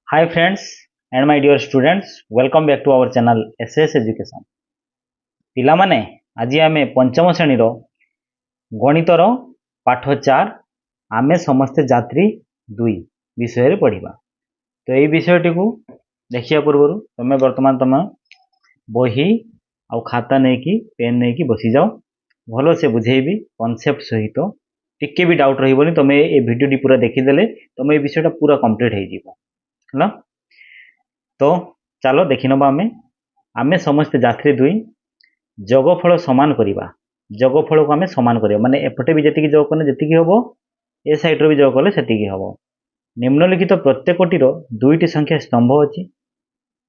Hi friends and my dear students, welcome back to our channel SS Education. ପିଲାମାନେ ଆଜି ଆମେ ପଞ୍ଚମ ଶ୍ରେଣୀର ଗଣିତର ପାଠ 4 ଆମେ ସମସ୍ତେ ଯାତ୍ରୀ 2 ବିଷୟରେ ପଢ଼ିବା। ତ ଏହି ବିଷୟଟିକୁ ଦେଖିବା ପୂର୍ବରୁ ତମେ ବର୍ତ୍ତମାନ ତମ ବହି ଆଉ ଖାତା ନେଇକି ପେନ୍ ନେଇକି ବସିଯାଅ। ଭଲସେ ବୁଝେଇବି କନସେପ୍ଟ ସହିତ ଟିକେ ବି ଡାଉଟ୍ ରହିବନି। ତମେ ଏ ଭିଡ଼ିଓଟି ପୁରା ଦେଖିଦେଲେ ତମେ ଏ ବିଷୟଟା ପୁରା କମ୍ପ୍ଲିଟ୍ ହେଇଯିବ ହେଲା। तो चलो देखी नवा आमे समस्ते जात्री 2 जोगफल समान करवा। जोगफल को आमे समान करवा माने एपटे भी जति जोग कले जति हम ए साइड भी जोग कले सेति हम। निम्नलिखित प्रत्येकटीर 2टी संख्या स्तंभ अच्छी।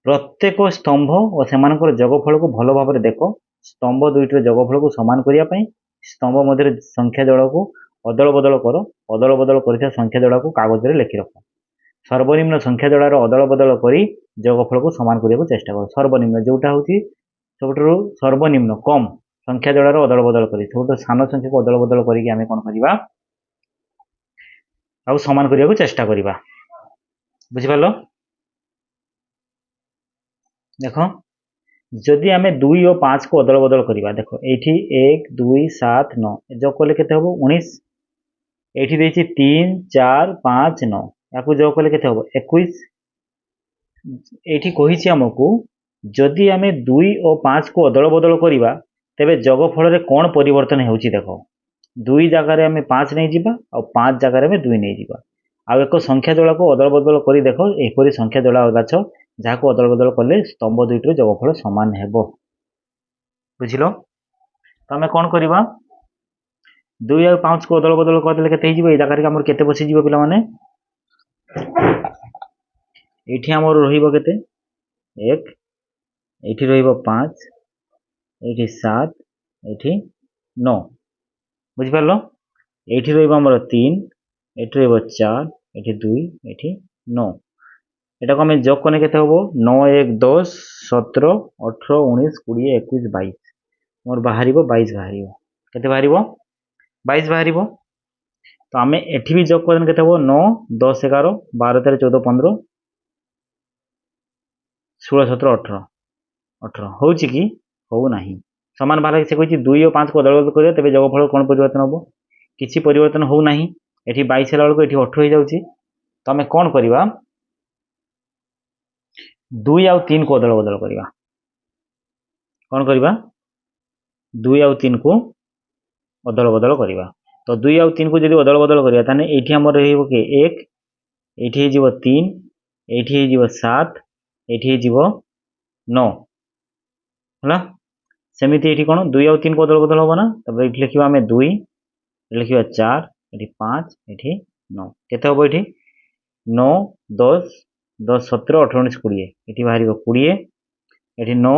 प्रत्येक स्तंभ और से जोगफल को भल भाव देख। स्तंभ 2टीर जोगफल को समान करने स्तंभ मध्य संख्या जोड़ को अदल बदल कर। अदल बदल कर संख्या जोड़ा को कागज में लिखि रख। सर्वनिम्न संख्या जोड़ार अदल बदल कर जोगफल को समान करने को चेष्टा कर। सर्वनिम्न जोटा हूँ सब सर्वनिम्न कम संख्या जोड़ार अदल बदल कर सब सान संख्या को अदल बदल करके कौन करवा समान करने को चेष्टा करवा। बुझिपाल? देख जदि आम 2 और 5 को अदल बदल करवा। देख ये 1 2 7 9 जोग कले के 19। ये 3 4 5 9 या जोग कले के 21। ये कही आमको जदि आम 2 और 5 को अदल बदल करवा तेरे जोगफल कौन परिवर्तन हो। देख 2 जगार आम 5 नहीं जावा और 5 जगार आम 2 नहीं जावा। आउ एक संख्या जोड़ा को अदल बदल कर देख यहपरी संख्या जोड़ा गाछ जहाँ को अदल बदल कले स्तंभ 2टीर जोगफल सामान हेब। बुझिल? तो आम कौन करवा 2 और 5 को अदल बदल करदे के जगह आम के बसीज पिला माने ये आमर रही 1 ये रही 5 ये 7 ये 9। बुझिपार? ये रही 3 ये रही 4 ये 2 ये 9। एटा को आम जोग कने केते हबो 9 1 10 17 18 19 20 21 22 मोर बाहरिबो 22 बाहरिबो। केते बाहरिबो 22 बाहरिबो। तो आम एठी भी जोग करन केते हबो 9 10 11 12 13 14 15 16 17 18 18 होउची कि हो नाही समान बाहर से कही 2 और 5 को अदल बदल करिया तेबे जोगफल कौन परिवर्तन हबो किछि परिवर्तन हो नाही। एठी 22 हेला बेलको एठी 18 हो जाउची। तो आम कौन करवा 2 और 3 को अदल बदल करवा। कौन करवा 2 और 3 को अदल बदल करवा। तो 2 और 3 को जब अदल बदल करवा ताने एठी हमर रहइबो के 1 एठी हे जीवो 3 एठी हे जीवो 7 एठी हे जीवो 9 होला। सेमिति एठी कोन 2 और 3 को अदल बदल होबो ना। तब एठी लिखिबा हमें 2 लिखिबा 4 एठी 5 एठी 9 केते होबो एठी 9 10 10 17 18 19 20 एठी बाहरिबो 20 एठी 9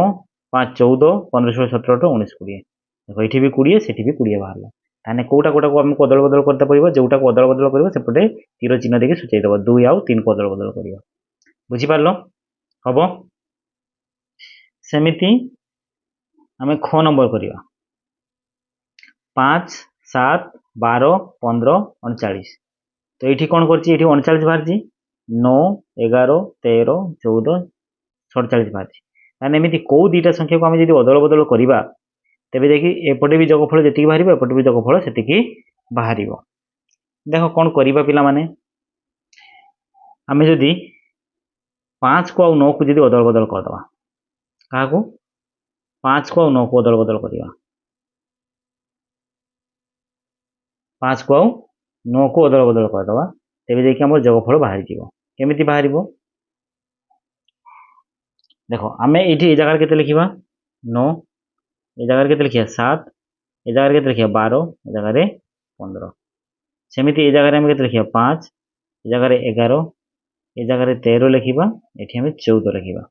5 14 15 16 17 18 19 20 देखो एठी भी 20 सेठी भी 20 बाहरला। ताने कोटा कोटा को हमको अदल बदल करते पड़िबो जोटा को अदल बदल करबो सेपटे तीर चिन्ह देके सूचै देबो 2 और 3 को अदल बदल करियो। बुझि पारलो? हबो सेमिति आम ख नंबर करवा 5 7 12 15 39। तो ये कौन कर 39 बाहर 9 11 13 14 47 बाहर। ताने एमती कौ 2टा संख्या को आम जब अदल बदल करवा तेरे देखिए एपटे भी जोगफल जी बाहर एपटे भी जोगफल से बाहर। देख कौन करवा पिला माने आम जदि 5 को 9 को जब अदल बदल करदे क्या 5 को 9 को अदल बदल करवा 5 को 9 को अदल बदल करदे तेरे देखिए आम जोगफल बाहर केमी बाहर। देख आम ये जगार के लिखा 9 ये जगार के लिखा 7 ये जगार के लिखा 12 ये जगार 15 सेमती ये जगार के लिखा 5 ये जगार 11 ये जगार 13 लिखा ये 14 लिखा।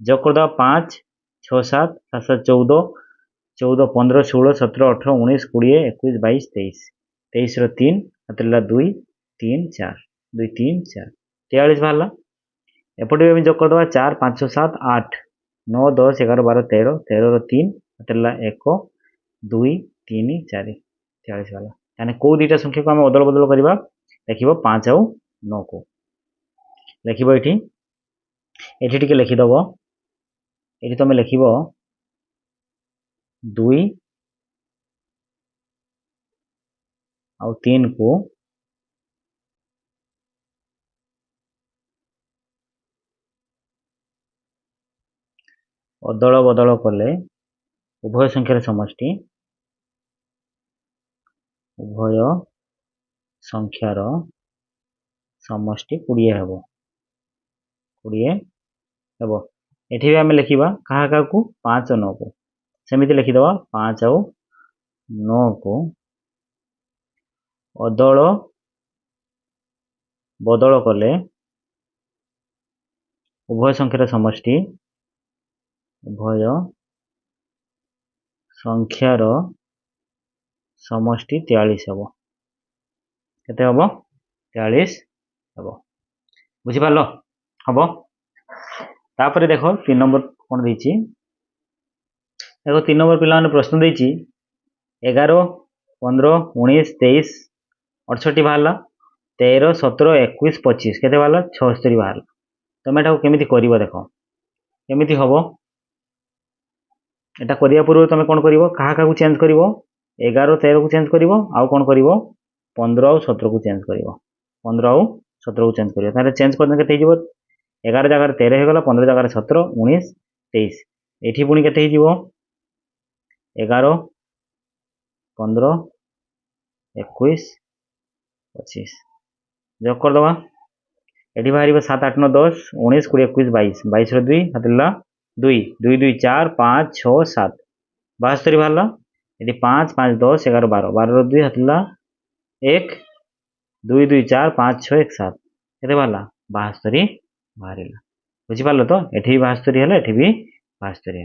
जोग करदे 5 6 7 7 7 14 14 15 16 17 18 19 20 21 22 23 23 3 हाथ 2 3 4 2 3 4 43 बाहर। एपटे भी जोग करदे 4 5 7 8 9 10 11 12 13 13 3 हाथ 1 2 3 4 43 वाला। यानी कौ 2टा संख्या को आम अदल बदल करवा देख 5 और 9 को लिख ये एठी टिके लिखिदेव एठी तुम लिखिब 2 ଆଉ 3 को ଅଦଳ ବଦଳ କଲେ ଉଭୟ ସଂଖ୍ୟାର ସମଷ୍ଟି 20 ହେବ 20 ହେବ। ଏଠି ବି ଆମେ ଲେଖିବା କାହା କାହାକୁ 5 9 କୁ ସେମିତି ଲେଖିଦେବା 5 ଆଉ 9 କୁ ଅଦଳ ବଦଳ କଲେ ଉଭୟ ସଂଖ୍ୟାର ସମଷ୍ଟି 43 ହେବ। କେତେ ହେବ 43 ହେବ। ବୁଝିପାରିଲ ହେବ। तापर देख 3 नंबर कौन देछि देखो 3 नंबर पिला माने प्रश्न देछि 11 15 19 23 68 बाहरला 13 17 21 25 केते बाहरला 76 बाहरला तुम एटा केमिति करिवो देखो केमिति हबो एटा करिया पूर्व तुम कोन करिवो कहा का चेंज करिवो 11 13 को चेंज करिवो आउ कोन करिवो 15 और 17 को चेंज करिवो 15 और 17 को चेंज करिवो तारे चेंज करने केते हिजबो 11 जगह 13 हो गला 15 जगह 17 19 23 एठी पुणी केते हिजबो 11 15 21 25 जोग कर दवा एठी बाहरिबो 7 8 9 10 19 20 21 22 22 रो 2 हातला 2 2 2 4 5 6 7 72 बाहरला एठी 5 5 10 11 12 12 रो 2 हातला 1 2 2 4 5 6 1 7 केते बाहरला 72 बाहरिला बुझिपारल तो एठी 72 है एठी भी 72 है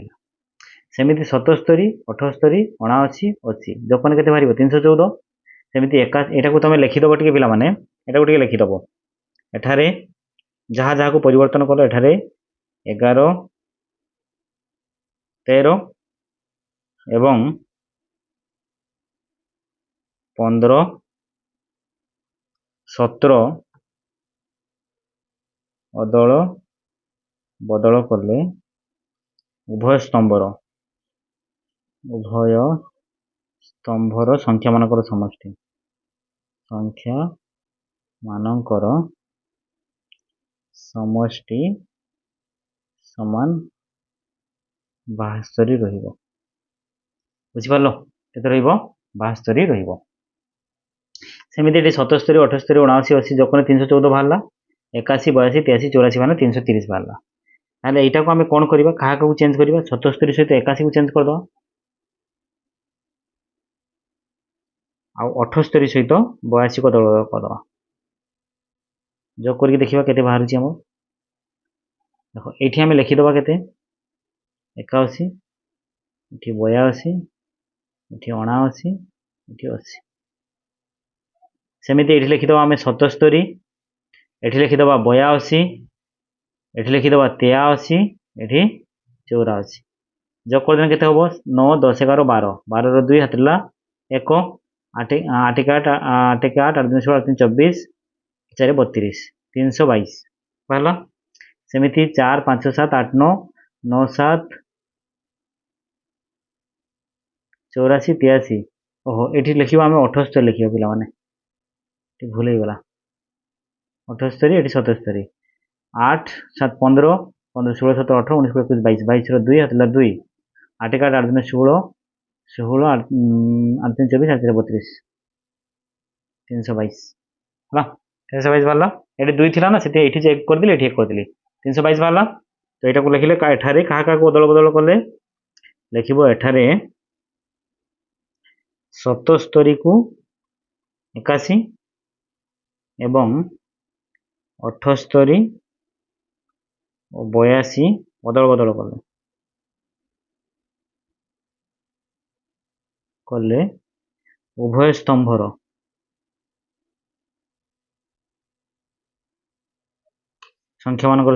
सेमिति 77 78 79 80 जोकन केते बाहरिबो 314 सेमिति एका एटा को तमे लिखि दबो टिके पिला माने एटा को टिके लिखि दबो एठारे जहा जहा को परिवर्तन कलो एठारे 11 13 एवं 15 17 ଅଦଳ ବଦଳ କଲେ ଉଭୟ ସ୍ତମ୍ଭର ସଂଖ୍ୟା ମାନଙ୍କର ସମଷ୍ଟି ସମାନ 72 ରହିବ ବୁଝିପାରିଲ କେତେ ରହିବ 72 ରହିବ सेमिति 77 78 79 80 जोकने 314 बाहरला 81 82 83 84 माने 330 बाहरला ताले एटा को हमें कोन करबा कहा को चेंज करबा 77 सहित 81 को चेंज कर दो आ 78 सहित 82 को दल कर दो जो करके देखिबा केते बाहर छी हम देखो एठी हमें लिखि दबा केते 81 एठी 82 एठी 79 एठी 80 सेमिति एठी लिखिदबा आमे 77 एठी लिखिदबा 82 एठी लिखिदबा 83 एठी 84 जोग कर देना केते होबो 9 10 11 12 12 रो 2 हातला 1 8 8 8 8 8 8 16 24 4 32 322 पहला सेमिति 4 5 7 8 9 9 7 84 83 ओहो एठी लिखिबा आमे 78 लिखिबा पिला माने भूल गला 78 एटी 77 8 7 15 15 16 17 18 19 21 22 22 रो 2 हातला 2 8 8 8 दिन 16 16 8 8 3 24 8 32 322 हला 322 वाला एटी 2 थिला ना सेते एठी चेक कर दिले एठी 1 कर दिले 322 वाला तो एटा को लिखिले का एठारे कहा का को बदल बदल करले लिखिबो एठारे 77 को 81 एवं 78 और 82 बदल बदल कले उभय स्तंभर संख्या मानकर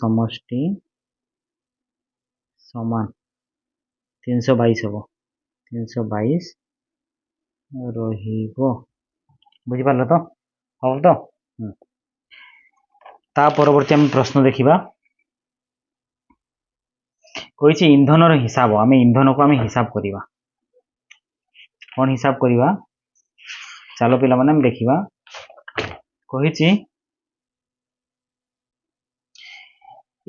समष्टि समान 322 हम 322 रहिबो बुझिपारल तो ହବ ତ? ତା ପରବର୍ତ୍ତୀ ଆମେ ପ୍ରଶ୍ନ ଦେଖିବା। କହିଛି ଇନ୍ଧନର ହିସାବ। ଆମେ ଇନ୍ଧନକୁ ଆମେ ହିସାବ କରିବା। କ'ଣ ହିସାବ କରିବା? ଚାଲ ପିଲାମାନେ ଆମେ ଦେଖିବା। କହିଛି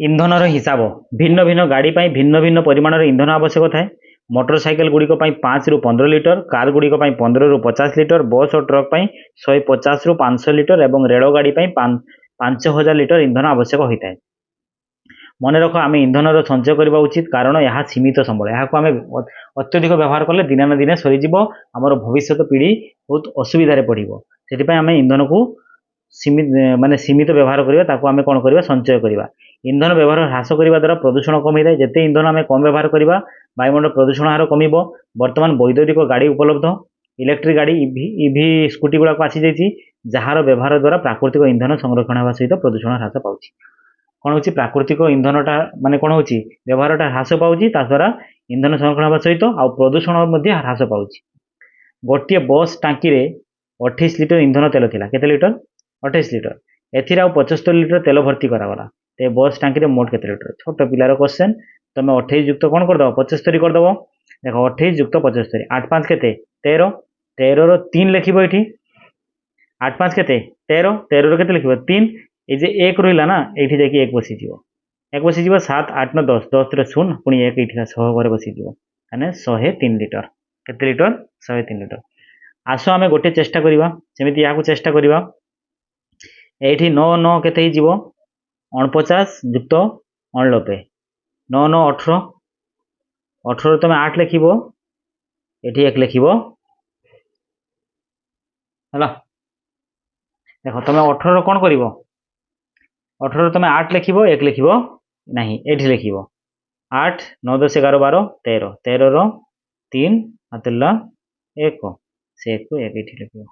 ଇନ୍ଧନର ହିସାବ। ଭିନ୍ନ ଭିନ୍ନ ଗାଡ଼ି ପାଇଁ ଭିନ୍ନ ଭିନ୍ନ ପରିମାଣର ଇନ୍ଧନ ଆବଶ୍ୟକ ଥାଏ। ମୋଟର ସାଇକେଲ ଗୁଡ଼ିକ ପାଇଁ 5 ରୁ 15 ଲିଟର, କାର ଗୁଡ଼ିକ ପାଇଁ 15 ରୁ 50 ଲିଟର, ବସ୍ ଓ ଟ୍ରକ୍ ପାଇଁ 150 ରୁ 500 ଲିଟର ଏବଂ ରେଳଗାଡ଼ି ପାଇଁ 5000 ଲିଟର ଇନ୍ଧନ ଆବଶ୍ୟକ ହୋଇଥାଏ। ମନେ ରଖ, ଆମେ ଇନ୍ଧନର ସଞ୍ଚୟ କରିବା ଉଚିତ, କାରଣ ଏହା ସୀମିତ ସମ୍ବଳ। ଏହାକୁ ଆମେ ଅତ୍ୟଧିକ ବ୍ୟବହାର କଲେ ଦିନେ ନା ଦିନେ ସରିଯିବ, ଆମର ଭବିଷ୍ୟତ ପିଢ଼ି ବହୁତ ଅସୁବିଧାରେ ପଡ଼ିବ। ସେଥିପାଇଁ ଆମେ ଇନ୍ଧନକୁ ସୀମିତ ବ୍ୟବହାର କରିବା, ତାକୁ ଆମେ କ'ଣ କରିବା? ସଞ୍ଚୟ କରିବା। ଇନ୍ଧନ ବ୍ୟବହାର ହ୍ରାସ କରିବା ଦ୍ୱାରା ପ୍ରଦୂଷଣ କମିଥାଏ। ଯେତେ ଇନ୍ଧନ ଆମେ କମ୍ ବ୍ୟବହାର କରିବା, ବାୟୁମଣ୍ଡଳ ପ୍ରଦୂଷଣ ହାର କମିବ। ବର୍ତ୍ତମାନ ବୈଦ୍ୟୁତିକ ଗାଡ଼ି ଉପଲବ୍ଧ, ଇଲେକ୍ଟ୍ରିକ୍ ଗାଡ଼ି ଇଭି ସ୍କୁଟି ଗୁଡ଼ାକ ଆସିଯାଇଛି, ଯାହାର ବ୍ୟବହାର ଦ୍ୱାରା ପ୍ରାକୃତିକ ଇନ୍ଧନ ସଂରକ୍ଷଣ ହେବା ସହିତ ପ୍ରଦୂଷଣ ହ୍ରାସ ପାଉଛି। କ'ଣ ହେଉଛି? ପ୍ରାକୃତିକ ଇନ୍ଧନଟା ମାନେ କ'ଣ ହେଉଛି? ବ୍ୟବହାରଟା ହ୍ରାସ ପାଉଛି, ତା ଦ୍ୱାରା ଇନ୍ଧନ ସଂରକ୍ଷଣ ହେବା ସହିତ ଆଉ ପ୍ରଦୂଷଣ ମଧ୍ୟ ହ୍ରାସ ପାଉଛି। ଗୋଟିଏ ବସ୍ ଟାଙ୍କିରେ 28 ଲିଟର ଇନ୍ଧନ ତେଲ ଥିଲା। କେତେ ଲିଟର? 28 ଲିଟର। ଏଥିରେ ଆଉ 75 ଲିଟର ତେଲ ଭର୍ତ୍ତି କରାଗଲା। ତ ଏ ବସ୍ ଟାଙ୍କିରେ ମୋଟ କେତେ ଲିଟର? ଛୋଟ ପିଲାର କ୍ୱେଶ୍ଚନ୍। ତମେ 28 ଯୁକ୍ତ କ'ଣ କରିଦେବ? 75 କରିଦେବ। ଦେଖ, 28 ଯୁକ୍ତ 75, 8 5 କେତେ? 13। 13ର 3 ଲେଖିବ ଏଠି। 8 5 କେତେ? 13। 13ର କେତେ ଲେଖିବ? 3। এই যে 1 রহিলা না, এইটি দেখি 1 বসিଯିବ। 1 বসিଯିବ, 7 8 9 10, 10 ରେ 0, ପୁଣି 1 এইଠି ସହ ଘରେ ବସିଯିବ। ମାନେ 103 ଲିଟର। କେତେ ଲିଟର? 103 ଲିଟର। ଆସ ଆମେ ଗୋଟେ ଚେଷ୍ଟା କରିବା, ସେମିତି ଏହାକୁ ଚେଷ୍ଟା କରିବା। এইଠି 9 9 କେତେ ହେଇଯିବ? 49 ଯୁକ୍ତ 89। 9 9 18। 18ରୁ ତମେ 8 ଲେଖିବ, ଏଠି 1 ଲେଖିବ ହେଲା। ଦେଖ, ତମେ 18ର କ'ଣ କରିବ? 18ରୁ ତମେ 8 ଲେଖିବ, 1 ଲେଖିବ ନାହିଁ, ଏଠି ଲେଖିବ 8 9 10 11 12 13। 13ର 3 ହାତେଲା 1, ସେ 1କୁ 1 ଏଠି ଲେଖିବ।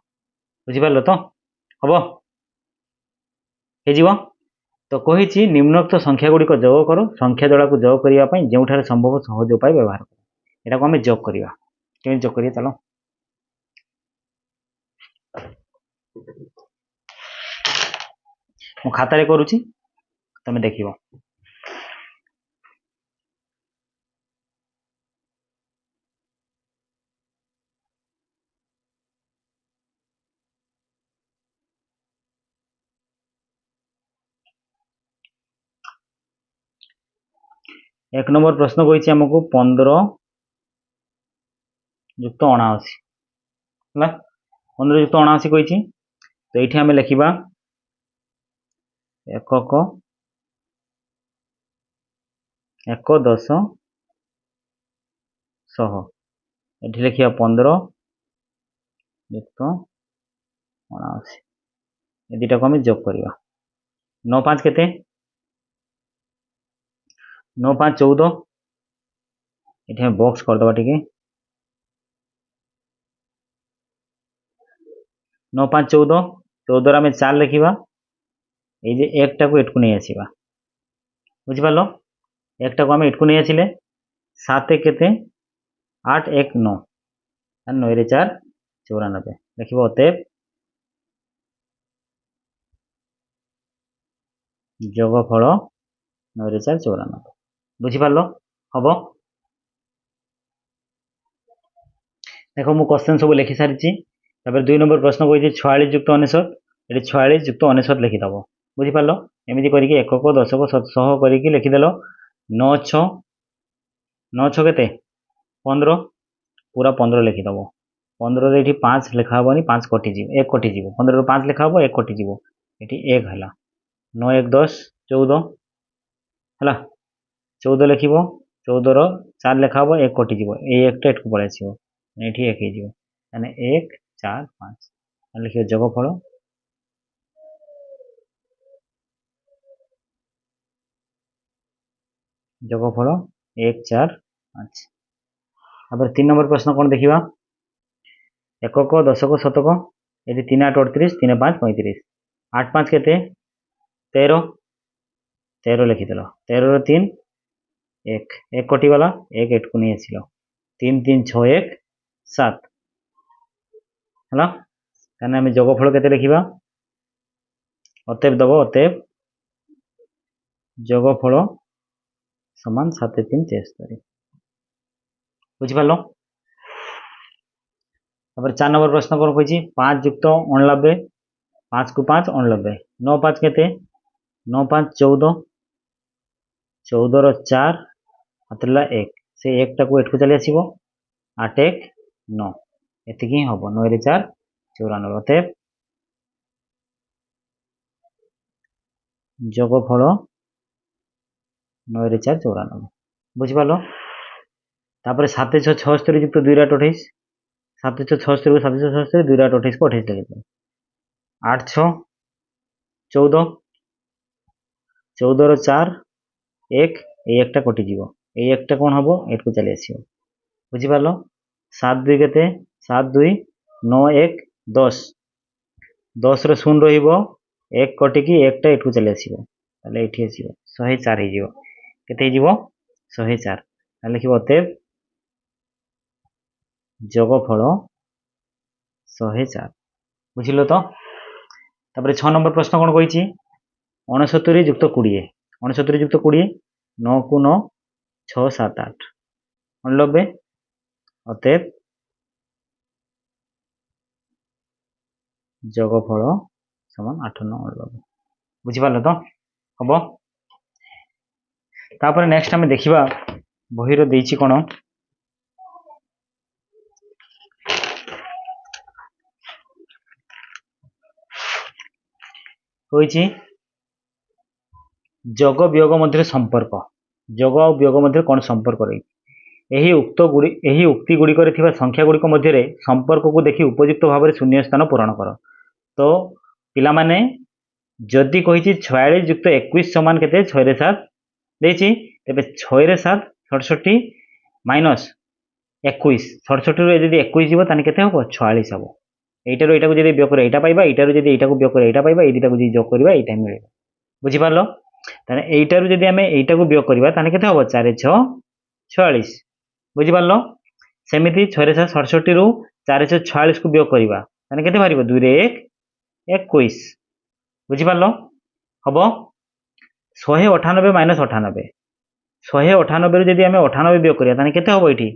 ବୁଝିପାରିଲ ତ? ହବ? ହେଇଯିବ? ତ କହିଛି ନିମ୍ନୋକ୍ତ ସଂଖ୍ୟା ଗୁଡ଼ିକ ଯୋଗ କର। ସଂଖ୍ୟା ଦଳକୁ ଯୋଗ କରିବା ପାଇଁ ଯେଉଁଠାରେ ସମ୍ଭବ ସହଜ ଉପାୟ ବ୍ୟବହାର କର। ଏଟାକୁ ଆମେ ଯୋଗ କରିବା। କେମିତି ଯୋଗ କରିବା? ଚାଲ। ମୁଁ ଖାତାରେ କରୁଛି, ତମେ ଦେଖିବ। एक नंबर प्रश्न कही आमको 15 युक्त 79 है। 15 युक्त 79 कही, तो ये आम लिखा एकक 1 10 100। ये लिखा 15 युक्त 79। ये दुटा को आम जोग करवा। 9 5 केते? 9 5 14। ये बॉक्स करदे टे। 9 5 14। 14 आम 4 लिखा। ये एक टाक एटकू नहीं आसवा। बुझिपार? एक टाक आम एटकू नहीं आसिले 7 1 केते? 8 1 9। 9 रे 4 94 लिखा। अतएव जोगफल 9 रे 4 94। बुझिपार? हम? देख, मु क्वेश्चन सब लिखि सारी। 2 नंबर प्रश्न कही 46 युक्त 69। ये 46 युक्त 69 लिखिदेव। बुझिपार? एमती करके एकक 10 को 100 करके लिखिदेल। 9 6 9 6 केते? 15। पूरा 15 लिखिदेव। 15 रे 5 लिखा हेनी, 5 कटिज 1 कटिज। 15 5 लिखा हे, 1 कटिज, ये 1 है। 9 1 10 14 है। 14 लिख। 14 4 लिखा हे, 1 कटिज, ये 1 टा एटकू पलि आसो, ये 1 हो। 1 4 5 लिख। जोगफल जोगफल 1 4 5। तापर 3 नंबर प्रश्न कौन देखा? एकक 10 को शतक। ये 3 8 38, 3 5 35। 8 5 केते? 13। 13 लिखिदेल। 13 3 1 1 कटिगला, 1 एटकू नहीं आसिल। 3 3 6 1 7 है। आम जोगफल के लिखा? অতএব দেব অতএব যোগফল সমান 7 3 73 বুঝিপারল। তারপরে 4 নম্বর প্রশ্ন কোন কইছি 5 যুক্ত 89 5 को 5 89 9 5 केते 9 5 14 14 रो 4 हातला 1 से 1 टाको एठको चली आसीबो 8 1 9 एतिकी हबो 9 रे 4 94 अतएब যোগফল 9 रे 4 94 বুঝিপারলো। তারপরে 7 6 76 যুক্ত 2 8 28 7 6 76 को 7 6 76 2 8 28 को 28 लिख दो 8 6 14 14 रो 4 1 এই একটা কটি যাব এই একটা কোন হবো এটকু চলে আসিও বুঝিপারলো। 7 2 কেতে 7 2 9 1 10 10 रो शून्य रहिबो 1 कटिकी एकटा एटकु चले आसीबो ताले एठी आसीबो 104 हे जिवो केते हे जिवो 104 ताले लिखिबो अतएब যোগফল 104 বুঝিলো তো। তারপরে 6 নম্বর প্রশ্ন কোন কইছি 69 যুক্ত 20 69 যুক্ত 20 9 को 9 6 7 8 89 অতএব যোগফল সমান 8 9 89 বুঝিপারলো তো হব। তারপরে নেক্সট আমি দেখিবা বহির দেইছি কোন কইছি যোগ বিয়োগ মধ্যে সম্পর্ক যোগ আর বিয়োগ মধ্যে কোন সম্পর্ক রয়েছে ଏହି ଉକ୍ତି ଗୁଡ଼ିକରେ ଥିବା ସଂଖ୍ୟା ଗୁଡ଼ିକ ମଧ୍ୟରେ ସମ୍ପର୍କକୁ ଦେଖି ଉପଯୁକ୍ତ ଭାବରେ ଶୂନ୍ୟ ସ୍ଥାନ ପୂରଣ କର। ତ ପିଲାମାନେ ଯଦି କହିଛି 46 ଯୁକ୍ତ 21 ସମାନ କେତେ 6 ରେ 7 ଦେଇଛି ତେବେ 6 ରେ 7 67 ମାଇନସ୍ 21 67 ରୁ ଯଦି 21 ଯିବ ତାହେଲେ କେତେ ହେବ 46 ହେବ। এইটারু এটাକୁ যদি বিয়োগ করে এটা পাইবা এইটারু যদি এইটাକୁ বিয়োগ করে এটা পাইবা এই দুটাକୁ যদি যোগ କରିବା এইটা মিଳିବ বুঝিপারলো। তাহলে এইটারু যদি আমি এইটাକୁ বিয়োগ କରିବା তাহলে কেতে হবে 4 6 46 বুঝিপারলো। সেমিতি 6 ରେ 7 67 ରୁ 4 6 46 କୁ বিয়োগ କରିବା তাহলে কেতে বাହାରିବ 2 ରେ 1 21 বুঝিপারলো হব 198 মাইনাস 98 198 ରୁ যদি আমি 98 বিয়োগ କରିବା তাহলে কেতে হবে এটি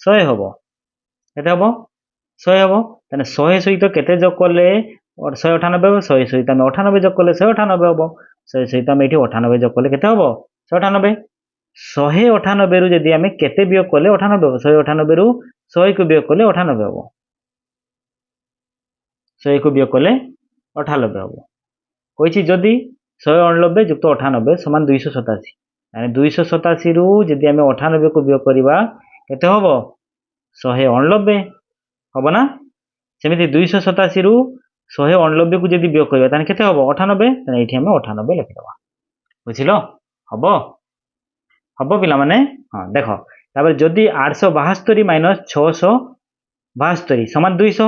100 হবে কেতে হবে 100 ହେବ ତାହେଲେ 100 ସହିତ କେତେ ଯୋଗ କଲେ 198 ହେବ 100 ସହିତ ଆମେ 98 ଯୋଗ କଲେ 198 ହେବ 100 ସହିତ ଆମେ ଏଠି 98 ଯୋଗ କଲେ କେତେ ହେବ 198 198 ରୁ ଯଦି ଆମେ କେତେ ବିয়োଗ କଲେ 98 ହେବ 198 ରୁ 100 କୁ ବିয়োଗ କଲେ 98 ହେବ 100 କୁ ବିয়োଗ କଲେ 98 ହେବ କହିଛି ଯଦି 198 ଯୁକ୍ତ 98 ସମାନ 287 ତାହେଲେ 287 ରୁ ଯଦି ଆମେ 98 କୁ ବିয়োଗ କରିବା କେତେ ହେବ 189 হব না সেমিতি 287 রু 189 কু যদি বিয়োগ করিবা তাহলে কেতে হবো 98 তাহলে এইটি আমি 98 লিখি দেবা বুঝিলো হবো হবো পিলা মানে হ্যাঁ দেখো তারপরে যদি 872 মাইনাস 672 সমান 200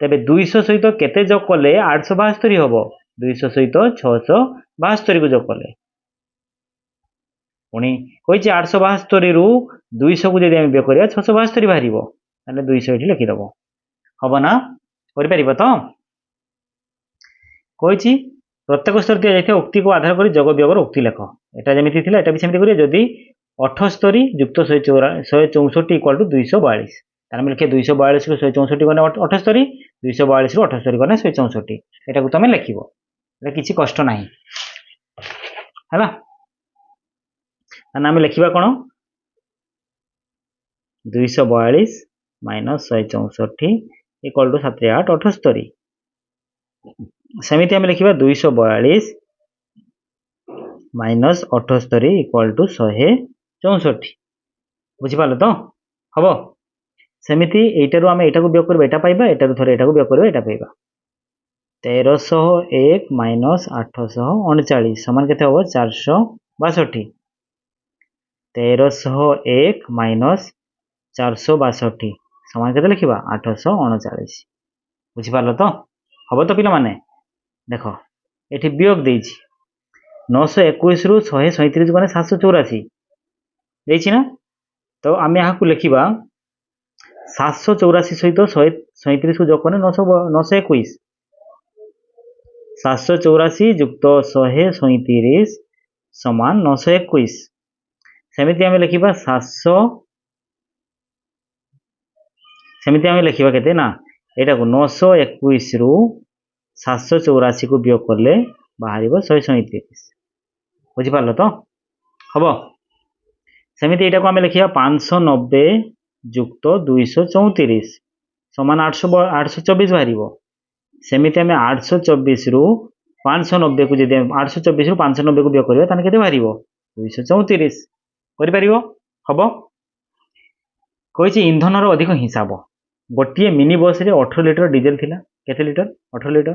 তবে 200 সহিত কেতে যোগ করলে 872 হবো 200 সহিত 672 কু যোগ করলে পুনি কইছি 872 রু 200 কু যদি আমি বিয়োগ করিবা 672 বাহিরিব তাহলে 200 এটি লিখি দেব হব না করিপারিব তো কইছি প্রত্যেক স্তর দিয়া যাইଥିବା উক্তিକୁ আধার করে যোগ বিয়োগর উক্তি লেখ এটা যেমিতি ଥିଲା এটা ବି সেমিতি করিয়া যদি 78 যুক্ত 164 ইকুয়াল টু 242 তাহলে আমি লিখে 242 ରୁ 164 গনে 78 242 ରୁ 78 গনে 164 এটাକୁ তুমি লিখিব এটা কিছু কষ্ট নাই ହେଲା তাহলে আমি লিখিবা কোন 242 माइनस 164 इक्वल टू 7 8 78 सेमिति हम लिखिबा 242 माइनस 78 इक्वल टू 164 बुझी पालो तो हबो सेमिति एटारु हम एटाकु वियोग करबा एटा पाइबा एटारु थरे एटाकु वियोग करबा एटा पाइबा 1301 माइनस 839 समान केते होबो 462 1301 माइनस 462 समान केते लिखिबा 839 बुझी पालो तो हबो तो पिला माने देखो एठी वियोग देइछि 921 रु 137 गने 784 देइछि ना तो आमे याकु लिखिबा 784 सहित 137 को जोग करने 921 784 ଯୁକ୍ତ 137 ସମାନ 921। ସେମିତି ଆମେ ଲେଖିବା 700, ସେମିତି ଆମେ ଲେଖିବା କେତେ ନା ଏଟାକୁ 921 ରୁ 784 କୁ ବିয়োଗ କଲେ ବାହାରିବ 137। ବୁଝିପାରିଲ ତ? ହବ। ସେମିତି ଏଟାକୁ ଆମେ ଲେଖିବା 590 ଯୁକ୍ତ 234 ସମାନ 824 ବାହାରିବ। ସେମିତି ଆମେ 824 ରୁ 590 କୁ ଯଦି 824 ରୁ 590 କୁ ବିয়োଗ କରିବା ତାହେଲେ କେତେ ବାହାରିବ 234। କରିପାରିବ? ହବ। କହିଛି ଇନ୍ଧନର ଅଧିକ ହିସାବ। ଗୋଟିଏ ମିନି ବସରେ 18 ଲିଟର ଡିଜେଲ ଥିଲା। କେତେ ଲିଟର? 18 ଲିଟର।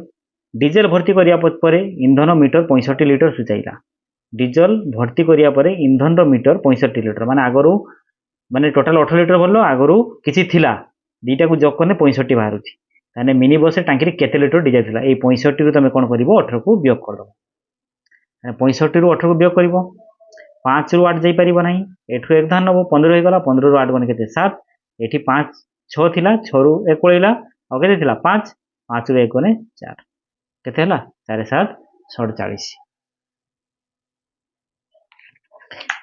ଡିଜେଲ ଭର୍ତ୍ତି କରିବା ପରେ ଇନ୍ଧନ ମିଟର 65 ଲିଟର ସୂଚାଇଲା। ଡିଜେଲ ଭର୍ତ୍ତି କରିବା ପରେ ଇନ୍ଧନର ମିଟର 65 ଲିଟର, ମାନେ ଆଗରୁ ମାନେ ଟୋଟାଲ 18 ଲିଟର ଭଲ, ଆଗରୁ କିଛି ଥିଲା, ଦୁଇଟାକୁ ଯୋଗ କଲେ 65 ବାହାରୁଛି। ତାହେଲେ ମିନି ବସ୍ ଟାଙ୍କିରେ କେତେ ଲିଟର ଡିଜେଲ ଥିଲା? এই 65 ରୁ তুমি কোন করিব 18 କୁ বিয়োগ করব। 65 ରୁ 18 କୁ বিয়োগ করিব। 5 ରୁ 8 যাই পারিব নাই, এঠু এক ধান নব, 15 হয়ে গলা। 15 ରୁ 8 গনে কেতে 7, এটি 5 6 थिला, 6 ରୁ 1 পড়িলা, আর কেতে थिला 5, 5 ରୁ 1 গনে 4, কেতে হলা 4 7 47।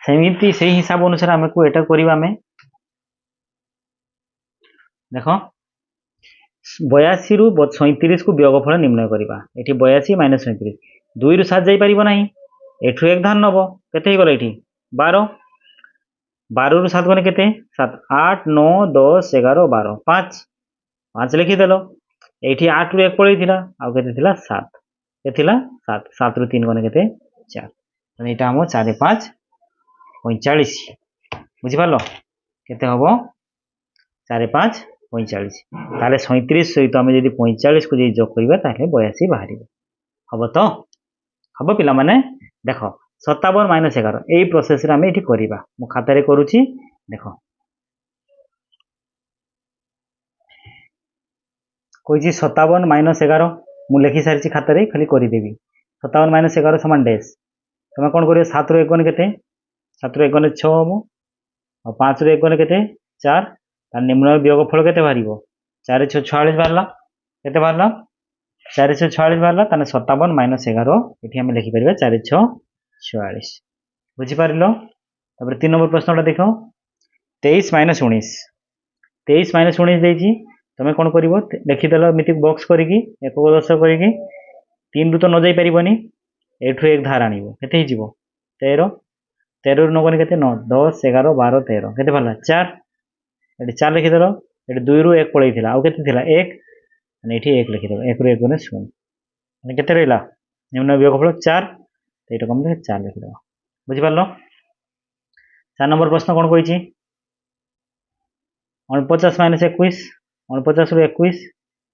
সেমিতি সেই হিসাব অনুসারে আমাকে এটা করিবা। আমি দেখো 82 ରୁ 37 କୁ বিয়োগফল নির্ণয় করিবা। এটি 82 মাইনাস 37, 2 ରୁ 7 যাই পারিব নাই, এঠু এক ধান নব, কেতে হয়ে গলা এটি 12, 12 ରୁ 7 গনে কেতে 7, 8 9 10 11 12, 5 5 লিখিদেল। এইটি 8 ରୁ 1 পড়েইছিলা, আর কেতে ଥିଲା 7, কে ଥିଲା 7, 7 ରୁ 3 গনে কেতে 4, মানে এটা আমার 4 5 45। বুঝিপারল? কেতে হব 4 5 45। তাহলে 37 সহিত আমি যদি 45 কু যদি যোগ করিবা তাহলে 82 বাহারিব। হব তো? হব পিলা মানে? দেখো 57 মাইনাস 11 এই প্রসেসরে আমি এটি করিবা। মু খাতারে করুছি, দেখো কইছি 57 মাইনাস 11 মু লেখি সারিছি খাতারে, খালি করিদেবি। 57 মাইনাস 11 সমান ড্যাশ। তুমি কোন করিও 7 ରୁ 1 গনে কেতে? 7 ରୁ 1 গনে 6 হব, আর 5 ରୁ 1 গনে কেতে 4, তার নিম্ন বিয়োগফল কেতে বাহারিব 4 6 46 বাহারলা। কেতে বাহারলা? 4 6 46 বাহারলা। তাহলে 57 মাইনাস 11 এটি আমি লিখি পারিবা 4 6 46। বুঝি পারিল? তারপরে 3 নম্বর প্রশ্নটা দেখো, 23 মাইনাস 19। 23 মাইনাস 19 দেইছি, তুমি কোন করিব লিখিদেল এমিতি বক্স করিকি একক দশক করিকি। 3 ରୁ ତ ନ যাই পারিবনি, এঠু এক ধার আনিব, কেতে হইଯିବ 13, 13 ରୁ 9 গনে কেতে 9 10 11 12 13, কেতে বাহারলা 4, এটি 4 লিখিদেল। এটি 2 ରୁ 1 পড়েইছিলা, আর কেতে ଥିଲା 1, মানে এটি 1 লিখিদেল। 1 ରୁ 1 গনে 0, মানে কেতে রইলা নিম্ন বিয়োগফল 4, এইটাকে আমি 4 লিখিদেব। বুঝিপারল? 4 নম্বর প্রশ্ন কোন কইছি? 49 মাইনাস 21। 49 ରୁ 21,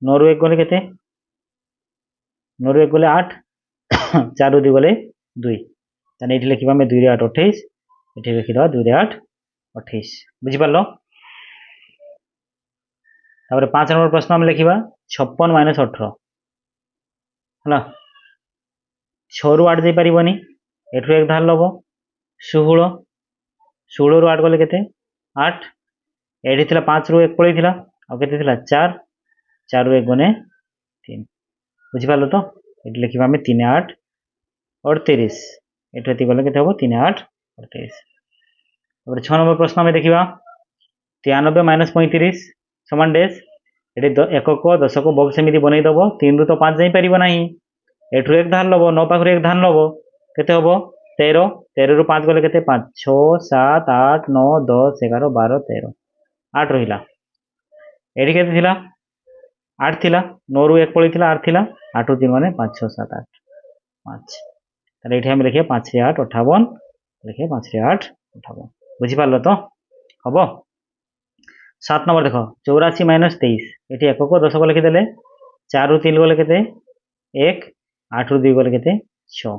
9 ରୁ 1 গলে কেতে? 9 ରୁ 1 গলে 8, 4 ରୁ 2 গলে 2, তাহলে এটি লিখিবা আমি 2 রে 8 28, এটি লিখিদেবা 2 রে 8 28। বুঝিপারল? তারপরে 5 নম্বর প্রশ্ন আমি লিখিবা 56 মাইনাস 18 হলা। 6 ରୁ 8 যাই পারিবনি, এঠু এক ধার লব 16, 16 ରୁ 8 গলে কেতে 8, এটি ଥିଲା 5 ରୁ 1 পড়েইছিলা, আর কেতে ଥିଲା 4, 4 ରୁ 1 গনে 3। বুঝিপারল তো? এটি লিখিবা আমি 3 8 38, এটু এতি গলে কেতে হবো 3 8 38। তারপরে 6 নম্বর প্রশ্ন আমি দেখিবা 93 মাইনাস 35 সমান ড্যাশ। এটি একক দশক বক্স এমিতি বনাই দেব। 3 ରୁ ତ 5 যাই পারিব নাই, এঠু এক ধার লব, 9 পাখরে এক ধার লব, কেতে হবো 13, 13 ରୁ 5 গলে কেতে 5 6 7 8 9 10 11 12 13, 8 রহিলা। এটি কেতে ଥିଲା 8 ଥିଲା, 9 ରୁ 1 পড়েইছিলা 8 ଥିଲା, 8 ରୁ 3 মানে 5 6 7 8 5। তাহলে এটি আমি লিখিবা 5 রে 8 58, লিখিবা 5 রে 8 58। বুঝিপারল তো? হব। 7 নম্বর দেখো 84 মাইনাস 23, এটি একক দশক লিখিদেলে। 4 ରୁ 3 গলে কেতে 1, 8 ରୁ 2 গলে কেতে 6,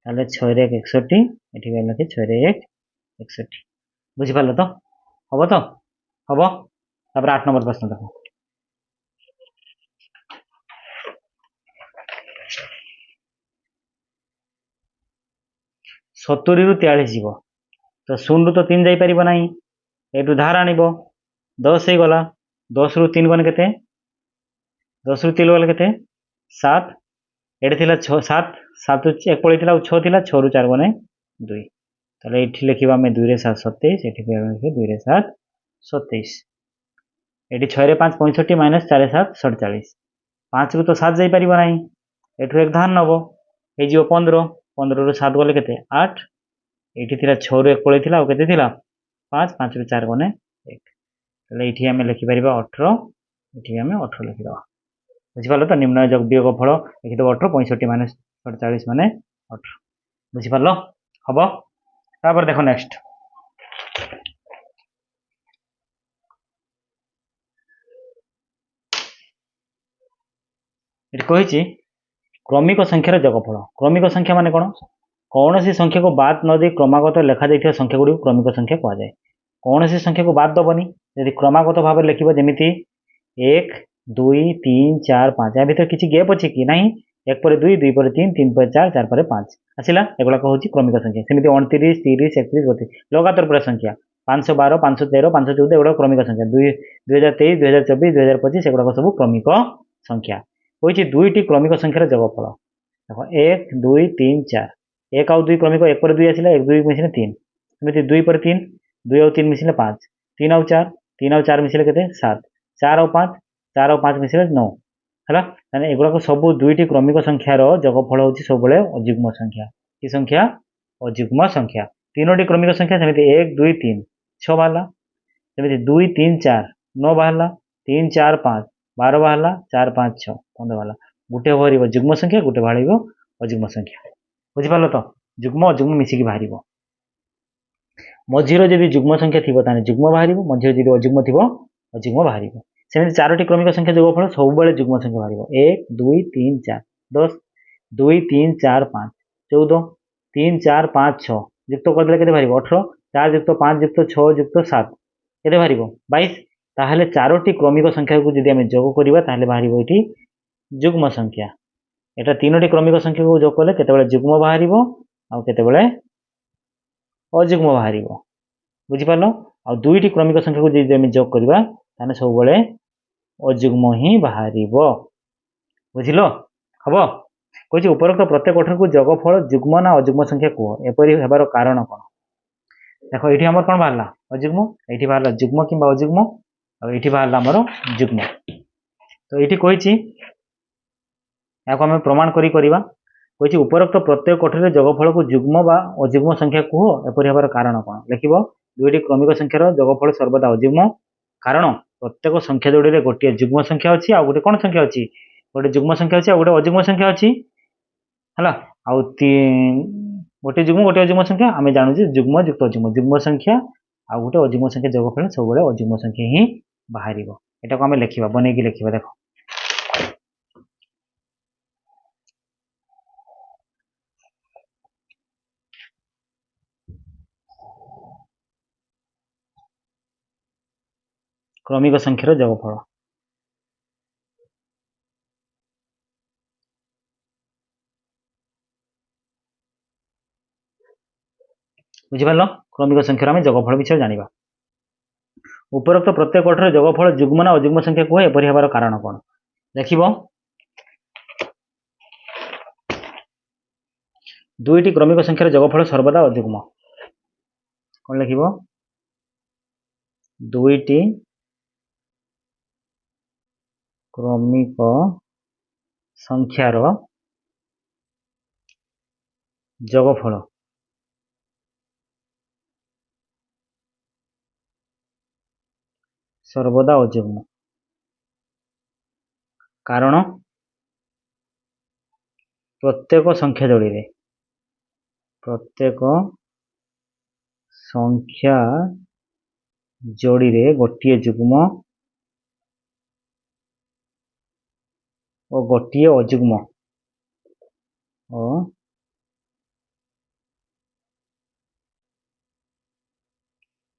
তাহলে 6 রে 1 61, এটি গেল কি 6 রে 1 61। বুঝিপারল তো? হব তো? হব। তারপরে 8 নম্বর প্রশ্ন দেখো, 70 ରୁ 43 ଯିବ, তো 0 ରୁ ତ 3 যাই পারিব নাই, এটু ধার আনিব 10 হয়ে গলা। 10 ରୁ 3 গনে কেতে? 10 ରୁ 3 গলে কেতে 7, एटी थिला 6 7 7 एक पड़ीथिला 6 थिला 6 रु 4 गने 2 ताले एठी लिखिबा हमें 2 रे 7 27 एठी भी लिखिबा 2 रे 7 27 एठी 6 रे 5 65 माइनस 4 रे 7 47 5 रु तो 7 जाई परिबो नाही एठु एक धान नबो ए जिवो 15 15 रु 7 गले केते 8 एठी थिला 6 रु 1 पड़ीथिला ओ केते थिला 5 5 रु 4 गने 1 ताले एठी हमें लिखि परिबा 18 एठी हमें 18 लिखिबा बुझिपारल तो निम्न वियोगफल लिखिदेव 18 65 माइनस 47 माने 18 बुझिपारल हम तापर देख नेक्स्ट कही क्रमिक संख्यार जोगफल क्रमिक संख्या माने कौन सी संख्या को बाद न दे क्रमागत लेखा जाइथिबा संख्या गुडी क्रमिक संख्या कहा जाए कौन सी संख्या को बाद दबनी यदि क्रमागत भाव लिखिबो जेमिति 1 2 3 4 5 या भीतर किसी गैप अच्छी कि नहीं 1 पर 2 2 पर 3 3 पर 4 4 पर 5 आसला एगुड़ा हूँ क्रमिक संख्या सेमती 29 30 31 32 लगातार पूरा संख्या 512 513 514 एगुड़ा क्रमिक संख्या 2023 2024 2025 एगुड़ा सब क्रमिक संख्या होती दुईटी क्रमिक संख्यार जोगफल देखो 1 2 3 4 1 आउ 2 क्रमिक 1 पर 2 आसला 1 2 मिसिले 3 सेमती 2 पर 3 2 आउ 3 मिसिले 5 3 आउ 4 3 आउ 4 मिसिले केते 7 4 आउ 5 4 आउ 5 मिसिले 9 है एगुड़ा सब दुईटी क्रमिक संख्यार जोगफल हूँ सब अजुग्म संख्या कि संख्या अजुग्म संख्या तीनोटी क्रमिक संख्या सेमती 1 2 3 6 बाहर सेमती 2 3 4 9 बाहर 3 4 5 12 बाहर 4 5 6 15 बाहर गोटे बाहर जुग्म संख्या गोटे बाहर अजुग्म संख्या बुझिपार तो जुग्म अजुग्म मिसिकी बाहर मझीर जब जुग्म संख्या थी जुग्म बाहर मझीर जब अजुग्म थी अजुग्म बाहर सेमती 4टी क्रमिक संख्या जोगफल सब जुग्म संख्या बाहर 1 2 3 4 10 2 3 4 5 14 3 4 5 6 युक्त करदे के बाहर 18 4 युक्त 5 युक्त 6 युक्त 7 के बाहर 22 ताहले 4टी क्रमिक संख्या को जब आम जोग करवा बाहर ये जुग्म संख्या एटा 3टी क्रमिक संख्या को जोग कले केते जुग्म बाहर आउ केते अजुग्म बाहर बुझिपार आ दुईटी क्रमिक संख्या को जब आम जोग करवा सब अजुग्म ही बाहर बुझिल हम कही उपरोक्त प्रत्येक कठोर को जोगफल जुग्म ना अजुग्म संख्या कह एपरी होबार कारण कौन देख ये आम कौन बाहर अजुग्म ये बाहर जुग्म कि अजुग्म आठी बाहर आमर जुग्म तो ये कही आम प्रमाण करवा कही उपरोक्त प्रत्येक कठोर जोगफल को जुग्म बा अजुग्म संख्या कह एपरी होबार कारण कौन लिख दुईटी क्रमिक संख्यार जोगफल सर्वदा अजुग्म कारण प्रत्येक संख्या जोड़ी में गोटे जुग्म संख्या अच्छी आ गोटे कौन संख्या अच्छी गोटे जुग्म संख्या अच्छी आ गोटे अजुग्म संख्या अच्छी है आउ गोटे जुग्म गोटे अजुग्म संख्या आम जानू जुग्म युक्त अजुग्म जुग्म संख्या आ गोटे अजुग्म संख्या जोगफल सब अजुग्म संख्या ही बाहर यहाँ आम लिखा बनईकी लिखा देख क्रमिक संख्यार जोगफल बुझिपार क्रमिक संख्यार आम जोगफल विषय जाना उपरोक्त प्रत्येक कठोर जोगफल जुग्म ना अजुग्म संख्या कह एपरी होबार कारण कौन देख दुईटी क्रमिक संख्यार जोगफल सर्वदा अजुग्म कौन लिख दुईटी क्रमिक संख्यार जोगफल सर्वदा अजुग्म कारण प्रत्येक संख्या जोड़ी रे प्रत्येक संख्या जोड़ी रे गोटे जुग्म और गोटे अजुग्म और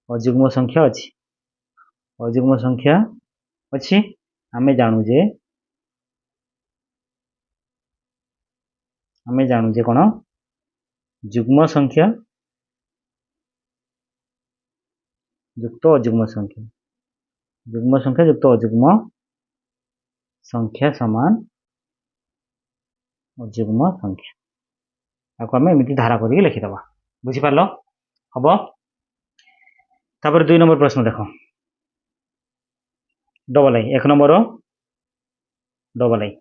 अजुग्म संख्या अच्छी अजुग्म संख्या अच्छी आमे जानू जे कौन जुग्म संख्या युक्त अजुग्म संख्या युक्त अजुग्म संख्या समान ଅଯୁଗ୍ମ ସଂଖ୍ୟା। ତାକୁ ଆମେ ଏମିତି ଧାରା କରିକି ଲେଖିଦେବା। ବୁଝିପାରିଲ? ହବ। ତାପରେ 2 ନମ୍ବର ପ୍ରଶ୍ନ ଦେଖ। Double I 1 number double I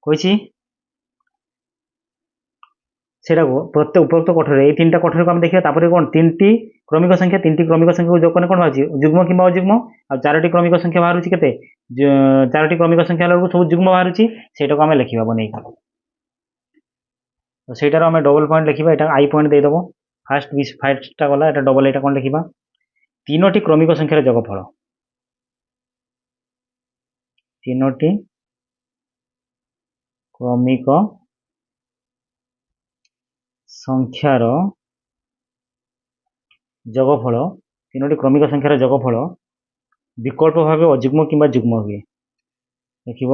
କହିଛି সেটাকে প্রত্যেক উপরোক্ত কোঠরে এই 3টা কোঠরকে আমি দেখিবা তারপরে কোন 3টি ক্রমিক সংখ্যা 3টি ক্রমিক সংখ্যাকে যোগ কলে কোন বাহারুଛି যুগ্ম কিংবা অযুগ্ম আর 4টি ক্রমিক সংখ্যা বাহারুଛି কেতে 4টি ক্রমিক সংখ্যা হলা ସବୁ যুগ্ম বাহারুଛି সেটাকে আমি লেখিবা বনেইকা তো সেটার আমি ডবল পয়েন্ট লেখিবা এটা আই পয়েন্ট দেই দেব ফার্স্টটা গলা এটা ডবল এটা কোন লেখিবা তিনোটি ক্রমিক সংখ্যার যোগফল তিনোটি ক্রমিক সংখ্যার যোগফল তিনোটি ক্রমিক সংখ্যার যোগফল বিকল্প ভাবে অযুগ্ম কিংবা যুগ্ম হুয়ে দেখিব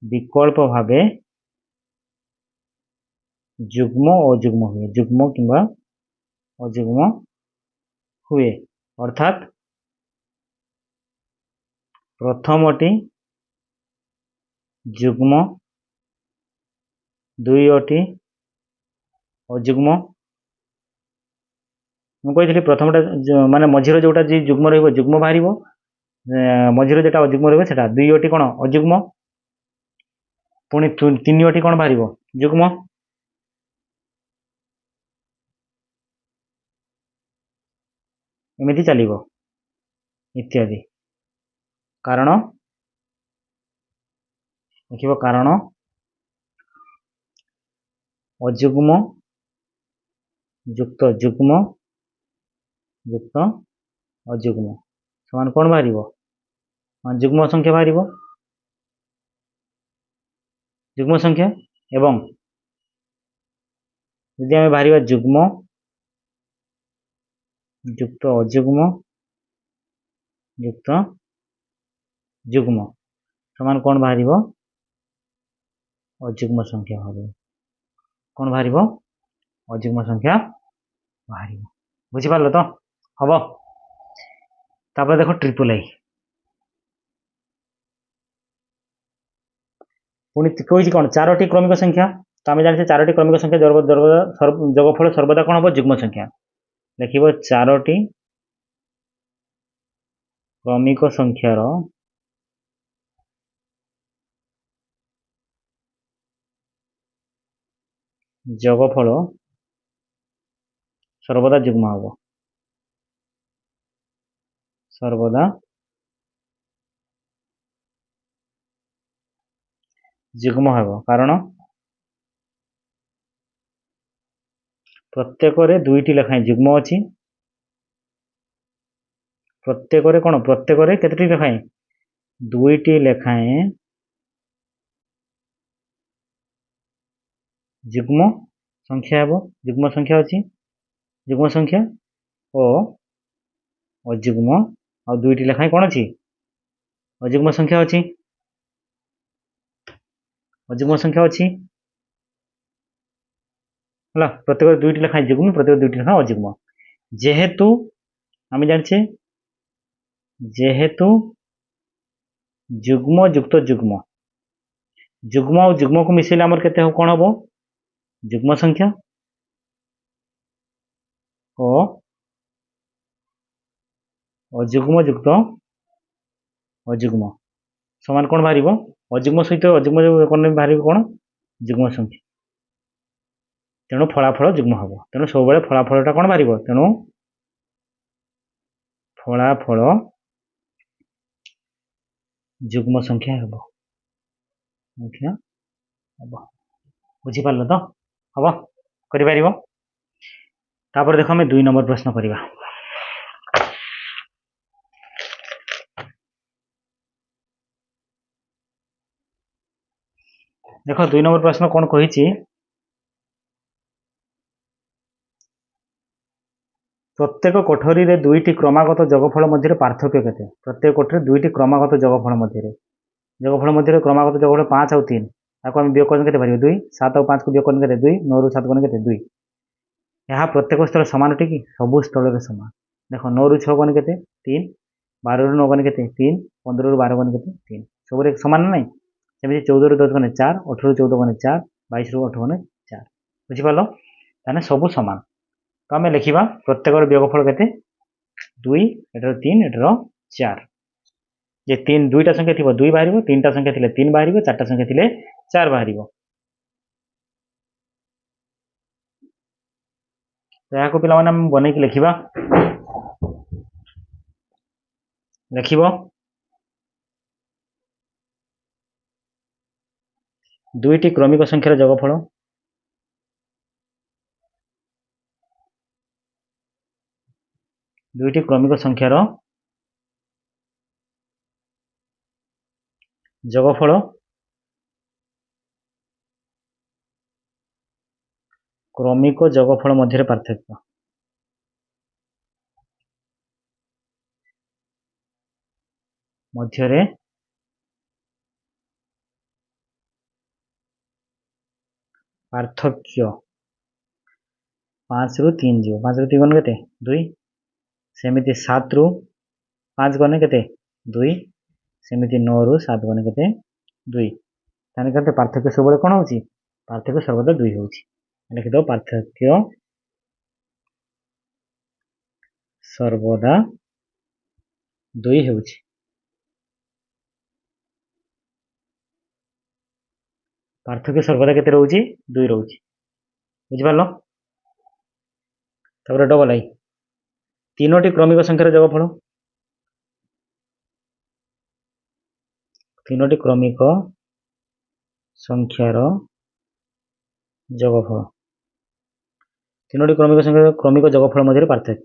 বিকল্প ভাবে যুগ্ম অযুগ্ম হুয়ে যুগ্ম কিংবা অযুগ্ম হুয়ে অর্থাৎ প্রথমটি যুগ্ম দুইটি অযুগ্ম ମୁଁ କହିଥିଲି ପ୍ରଥମଟା ମାନେ ମଝିରେ ଯୋଉଟା ଯେ ଯୁଗ୍ମ ରହିବ ଯୁଗ୍ମ ବାହାରିବ ମଝିରେ ଯେଟା ଅଯୁଗ୍ମ ରହିବ ସେଟା ଦୁଇଟି କ'ଣ ଅଯୁଗ୍ମ ପୁଣି ତିନିଟି କ'ଣ ବାହାରିବ ଯୁଗ୍ମ ଏମିତି ଚାଲିବ ଇତ୍ୟାଦି କାରଣ ଦେଖିବ କାରଣ ଅଯୁଗ୍ମ ଯୁକ୍ତ ଯୁଗ୍ମ ଯୁକ୍ତ ଅଯୁଗ୍ମ ସମାନ କ'ଣ ବାହାରିବ ଯୁଗ୍ମ ସଂଖ୍ୟା ବାହାରିବ ଯୁଗ୍ମ ସଂଖ୍ୟା ଏବଂ ଯଦି ଆମେ ବାହାରିବା ଯୁଗ୍ମ ଯୁକ୍ତ ଅଯୁଗ୍ମ ଯୁକ୍ତ ଯୁଗ୍ମ ସମାନ କ'ଣ ବାହାରିବ ଅଯୁଗ୍ମ ସଂଖ୍ୟା ବାହାରିବ କ'ଣ ବାହାରିବ ଅଯୁଗ୍ମ ସଂଖ୍ୟା ବାହାରିବ ବୁଝିପାରିଲ ତ ହବ ତାପରେ ଦେଖ ଟ୍ରିପଲ ଆଇ ପୁଣି କହିଛି କ'ଣ 4ଟି କ୍ରମିକ ସଂଖ୍ୟା ତ ଆମେ ଜାଣିଛେ 4ଟି କ୍ରମିକ ସଂଖ୍ୟା ଯୋଗଫଳ ସର୍ବଦା କ'ଣ ହେବ ଯୁଗ୍ମ ସଂଖ୍ୟା ଦେଖିବ 4ଟି କ୍ରମିକ ସଂଖ୍ୟାର যোগফল সর্বদা যুগ্ম হব সর্বদা যুগ্ম হব কারণ প্রত্যেকরে দুইটি লেখায় যুগ্ম আছে প্রত্যেকরে কোন প্রত্যেকরে কতটি লেখায় দুইটি লেখায় যুগ্ম সংখ্যা হব যুগ্ম সংখ্যা আছে যুগ্ম সংখ্যা ও অযুগ্ম আর দুইটি লেখায় কোন আছে অযুগ্ম সংখ্যা আছে অযুগ্ম সংখ্যা আছে হলা প্রত্যেক দুইটি লেখায় যুগ্ম প্রত্যেক দুইটি লেখা অযুগ্ম যেহেতু আমি জানছি যেহেতু যুগ্ম যুক্ত যুগ্ম যুগ্ম আর যুগ্মକୁ মিশাইলে আমার কেতে কোন হব যুগ্ম সংখ্যা ও অযুগ্ম যুক্ত অযুগ্ম সমান কোন বাহারিব অযুগ্ম সহিত অযুগ্ম কোন বাহারিব কোন যুগ্ম সংখ্যা তেণু ফলাফল যুগ্ম হব তেণু সবুବେଳେ ফলাফলটা কোন বাহারিব তেণু ফলাফল যুগ্ম সংখ্যা হব সংখ্যা হব বুঝিপারল তো হব করিপারিব তারপরে দেখো আমি 2 নম্বর প্রশ্ন করিবা দেখো 2 নম্বর প্রশ্ন কোন কহিছি প্রত্যেক কোঠরীরে দুইটি ক্রমাগত যোগফল মধ্যে পার্থক্য কেতে প্রত্যেক কোঠরী দুইটি ক্রমাগত যোগফল মধ্যে ক্রমাগত যোগফল 5 আর 3 তাকে আমি বিয়োগ করলে কেতে পারিব 2 7 আর 5 को বিয়োগ করলে কেতে 2 9 ରୁ 7 করলে কেতে 2 यहाँ प्रत्येक स्थल सामान अटे कि सबू स्थल सामान देख 9 ରୁ 6 गने के 3 12 ରୁ 9 गने के 3 15 ରୁ 12 गने के 3 सब सामान ना सेमती 14 ରୁ 10 गने 4 18 ରୁ 14 गने 4 22 ରୁ 8 गने 4 बुझिपाल ताने सबू सामान तो आम लिखा प्रत्येक वियोगफल के 2 एटर 3 एटर 4 जे 3 दुईटा संख्या थी 2 बाहर 3टा संख्या थी 3 बाहर 4टा संख्या थी 4 बाहर तो यहाँ पे बन की लिखा लिख दुईटी क्रमिक संख्यार जोगफल दुईटी क्रमिक संख्यार जोगफल क्रमिक जोगफल मध्य पार्थक्य मध्य पार्थक्य 5 ରୁ 3 जीव 5 ରୁ 3 गने के 2 सेमती 7 ରୁ 5 गने के 2 सेमती 9 ରୁ 7 गने के 2 ताने कहते पार्थक्य सब कौन हो पार्थक्य सर्वदा 2 हो लिखिद पार्थक्य सर्वदा 2 हो पार्थक्य सर्वदा केते रहउची 2 रहउची बुझिपारलो तापर डबल आई तीनोटी क्रमिक संख्यार जोगफल तीनोटी क्रमिक संख्यार जोगफल तीनोटी क्रमिक संख्या क्रमिक जोगफल मध्य पार्थक्य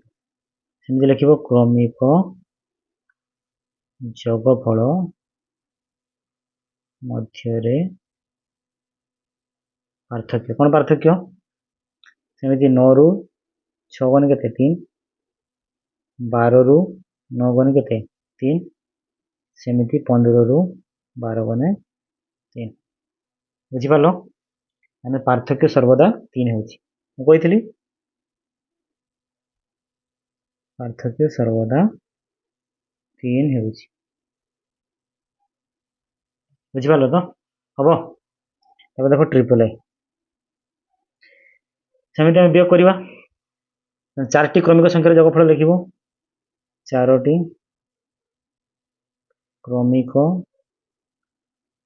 सेमती लिखिबो क्रमिक जोगफल मध्य पार्थक्य कौन पार्थक्य सेमती 9 ରୁ 6 गने के 3 12 ରୁ 9 गने के 3 सेमती 15 ରୁ 12 गने 3 बुझिपाल मैंने पार्थक्य सर्वदा 3 हो कही पार्थक्य सर्वदा 3 हो बुझिपाल तो हम तब देखो ट्रिपल आई सेमती आम वियोग करवा 4टी क्रमिक संख्यार जोगफल लिख 4टी क्रमिक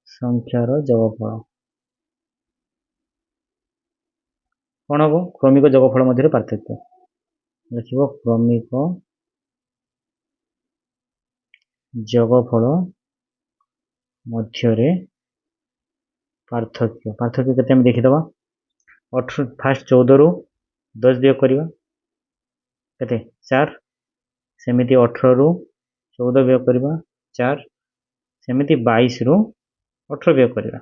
संख्यार जोगफल कौन हम क्रमिक जोगफल मध्य पार्थक्य लिख क्रमिक जोगफल मध्य पार्थक्य पार्थक्य के देखीदबा 18 फास्ट 14 ରୁ 10 वियोग करवा के 4 सेमती 18 ରୁ 14 वियोग करवा 4 सेमती 22 ରୁ 18 वियोग करवा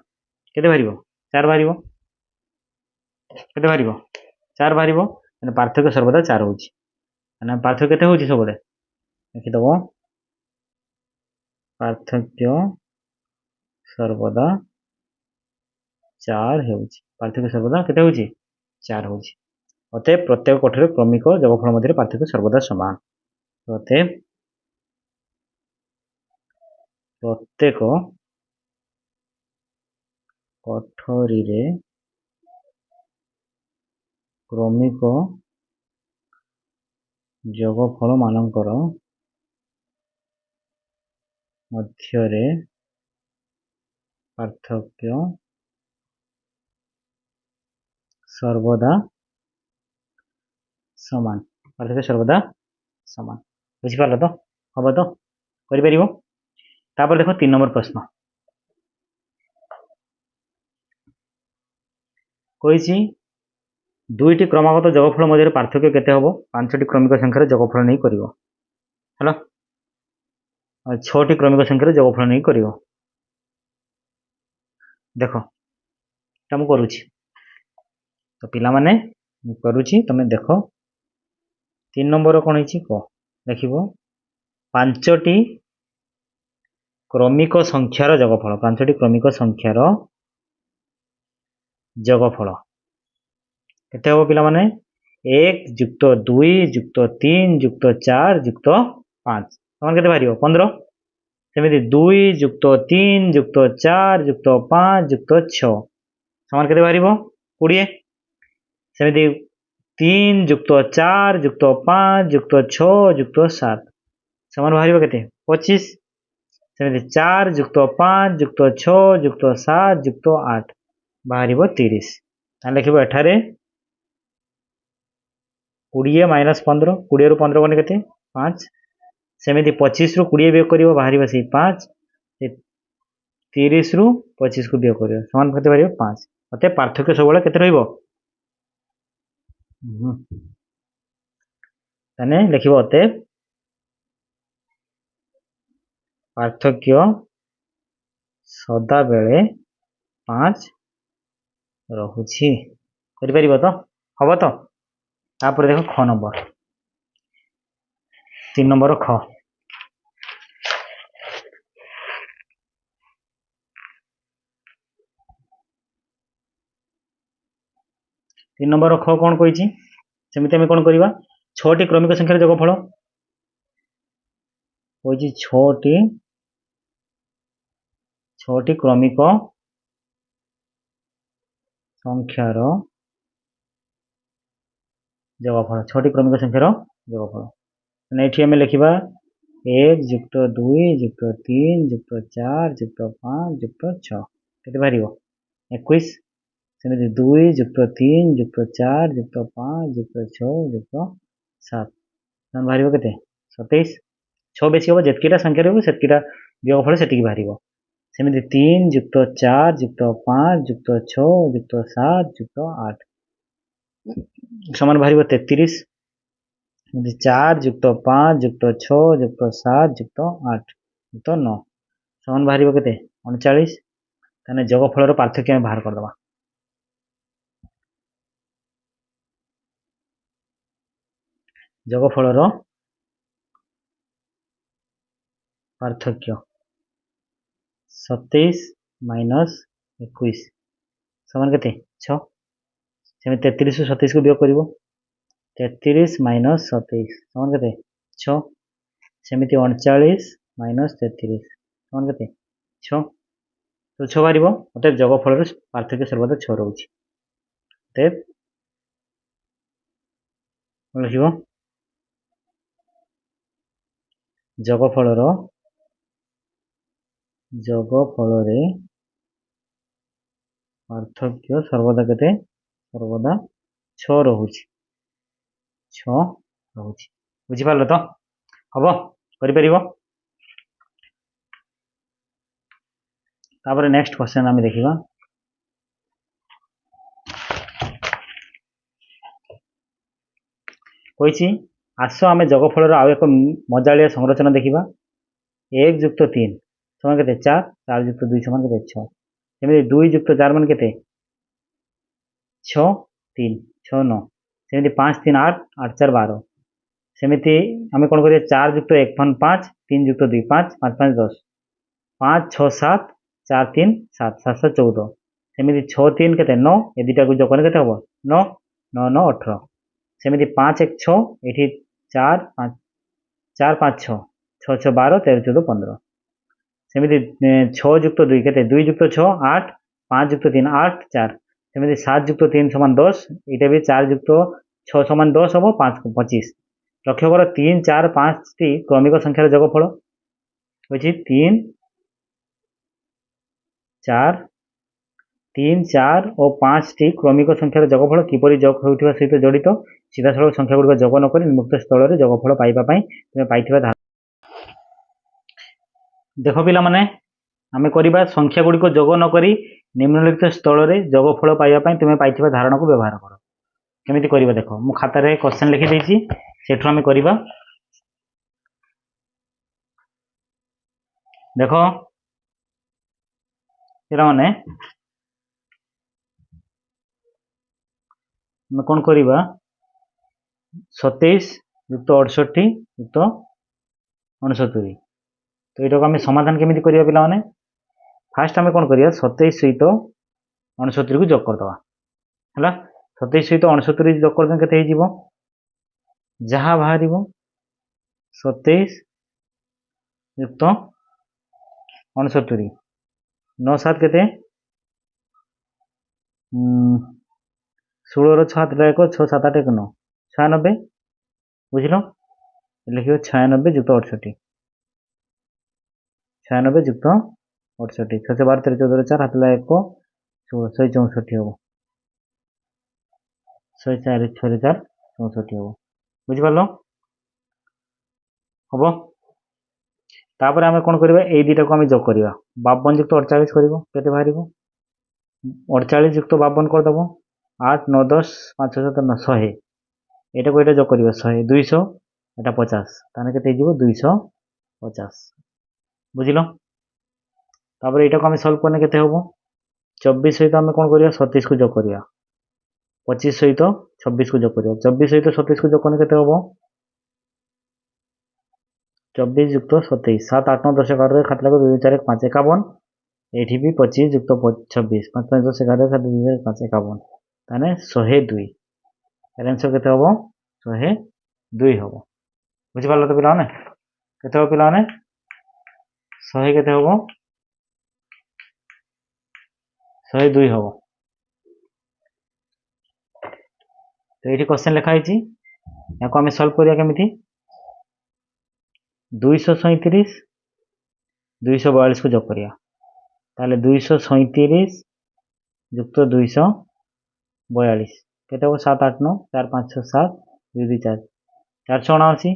के बाहर 4 बाहर के बाहर 4 बाहर पार्थक्य सर्वदा 4 हो पार्थक्य के हो सब लिखिदब पार्थक्य सर्वदा 4 हो पार्थक्य सर्वदा केते हो 4 हो अतएव प्रत्येक कोठरी क्रमिक जोगफल मध्य पार्थक्य सर्वदा समान अतएव प्रत्येक कोठरी रे क्रमिक जोगफल मानकर मध्य पार्थक्य सर्वदा समान पार्थक्य सर्वदा समान बुझिपार तो हम तो कर देखो 3 नंबर प्रश्न कही दुईटी क्रमागत जोगफल मध्य पार्थक्य केते हम 5टी क्रमिक संख्यार जोगफल नहीं कर 6टी क्रमिक संख्यार जोगफल नहीं कर देख मुझे करुच्ची तो पिला माने करुच्ची तुम देख 3 नंबर कौन है कह देख 5टी क्रमिक संख्यार जोगफल 5टी क्रमिक संख्यार जोगफल केते हम पिला माने 1 ଯୁକ୍ତ 2 ଯୁକ୍ତ 3 ଯୁକ୍ତ 4 ଯୁକ୍ତ 5 ସମାନ କେତେ ବାହାରିବ 15। ସେମିତି 2 ଯୁକ୍ତ 3 ଯୁକ୍ତ 4 ଯୁକ୍ତ 5 ଯୁକ୍ତ 6 ସମାନ କେତେ ବାହାରିବ 20। ସେମିତି 3 ଯୁକ୍ତ 4 ଯୁକ୍ତ 5 ଯୁକ୍ତ 6 ଯୁକ୍ତ 7 ସମାନ ବାହାରିବ କେତେ 25। ସେମିତି 4 ଯୁକ୍ତ 5 ଯୁକ୍ତ 6 ଯୁକ୍ତ 7 ଯୁକ୍ତ 8 ବାହାରିବ 30। ତାହେଲେ ଲେଖିବ ଏଠାରେ 20 ମାଇନସ୍ 15, 20 ରୁ 15 ଗଲେ କେତେ 5। ସେମିତି 25 ରୁ 20 ବିয়োଗ କରିବ ବାହାରିବ ସେଇ 5। 30 ରୁ 25 କୁ ବିয়োଗ କରିବ ସମାନ କେତେ ବାହାରିବ 5। ଅତএବ ପାର୍ଥକ୍ୟ ସବୁବେଳେ କେତେ ରହିବ ତାହେଲେ ଲେଖିବ ଅତଏବ ପାର୍ଥକ୍ୟ ସଦାବେଳେ 5 ରହୁଛି। କରିପାରିବ ତ ହବ ତ। ତାପରେ ଦେଖ ख नंबर 3 नंबर ख 3 नंबर ख कौन कही सेमती आम कौन करवा 6टी क्रमिक संख्यार जोगफल कही 6टी क्रमिक संख्यार जोगफल 6टी क्रमिक संख्यार जोगफल ये आम लिखा 1 युक्त 2 युक्त 3 युक्त 4 युक्त 5 युक्त 6 के बाहर 21। सेमती 2 युक्त 3 युक्त 4 युक्त 5 युक्त 6 युक्त 7 बाहर के 27। 6 बेसी हम जितकीटा संख्या रही से वियोगफल से बाहर। सेमती 3 युक्त 4 युक्त 5 युक्त 6 युक्त 7 युक्त 8 समान बाहर 33। 4 युक्त 5 युक्त 6 युक्त 7 युक्त 8 युक्त 9 समान बाहर के 39। ताने जोगफल पार्थक्य बाहर करदे जोगफल पार्थक्य 27 माइनस 21 समान के 6। सेमती 33 ରୁ 27 को वियोग कर 33 माइनस 27 समान के 6। सेमती 39 माइनस 33 समान के 6। तो 6 बाहर अतएव जोगफल पार्थक्य सर्वदा 6 रोचे। अतएव लिख जोगफल पार्थक्य सर्वदा के सर्वदा 6 रोचे 6 रोचे बुझिपार तो हम कर नेक्स्ट क्वेश्चन आम देखा कही आस आम जोगफल आउ एक मजालिया संरचना देखा 1 युक्त 3 समान के 4 4 युक्त 2 समान के 6 सेमती 2 युक्त 4 मान के 6 3 6 9 सेमती 5 3 8 8 4 12 सेमती आम कौन कर 4 युक्त 1 5 3 युक्त 2 5 5 5 10 5 6 7 4 3 7 7 7 14 सेमती 6 3 के 9 ये दुटा को जोग के हम 9 9 9 18 सेमती 5 1 6 ये 4 5 4 5 6 6 6 12 13 14 15 सेमती 6 युक्त 2 के 2 युक्त 6 8 5 युक्त 3 8 4 सेमती 7 युक्त 3 समान 10 ये भी 4 युक्त 6 समान 10 हम 5 25 लक्ष्य कर 3 4 5 टी क्रमिक संख्यार जोगफल कही 3 4 3 4 और 5 टी क्रमिक संख्यार जोगफल किपरि जोग होउथिबा सहित जड़ित सीधा सड़क संख्या गुड़िक जोग नक मुक्त स्थल में जोगफल पाइबापी तुम पाई देख पिला माने आमे करिबा संख्या गुड़िक जोग नक निम्नलिखित स्थल में जोगफल पाइबापी तुम पाई धारणा को व्यवहार कर केमिति करिबा देख मु खातार क्वेश्चन लिखि देछि सेठु आमे करिबा देख पिला माने कौन करिबा 27 युक्त 68 युक्त 69 तो ये आम समाधान केमी करिया पिला माने फास्ट आम कौन करिया 27 सहित 69 को जोग करदे है 27 सहित 69 जोग करदें केते हो जहाँ बाहर 27 युक्त 69 9 7 केते 16 6 7 1 6 7 8 1 9 96 बुझल लिखे 96 युक्त 68 96 युक्त 68 6 12 13 14 4 हाथ 1 164 हम 104 6 4 64 हम बुझिपार हम तापर आम कौन करवा ये दुटा को आम जोग करवा 52 युक्त 48 कर बाहर 48 युक्त 52 करदेव 8 9 10 5 6 7 9 100 यहाँ को यहाँ जोग कर 100 200 यहाँ 50 ताने के 250 बुझल तापर यहाँ को आम सल्व करने के 24 सहित आम कौन करवा 37 को जोग करवा 25 सहित 26 को जोग करवा 24 सहित 27 को जोग करने के 24 युक्त 27 7 8 9 10 11 खात लगे 2 4 1 5 51 ये भी 25 युक्त 26 5 5 10 11 खात 2 4 5 51 ताने 102 आंसर के 102 हम बुझिपार तो पिला के पिला 100 के 102 हम तो ये क्वेश्चन लिखाई या आम सल्व करिया केमिति 237 242 को जोग करिया ताले 237 युक्त 242 केते हो 7 8 9 4 5 6 7 2 2 4 479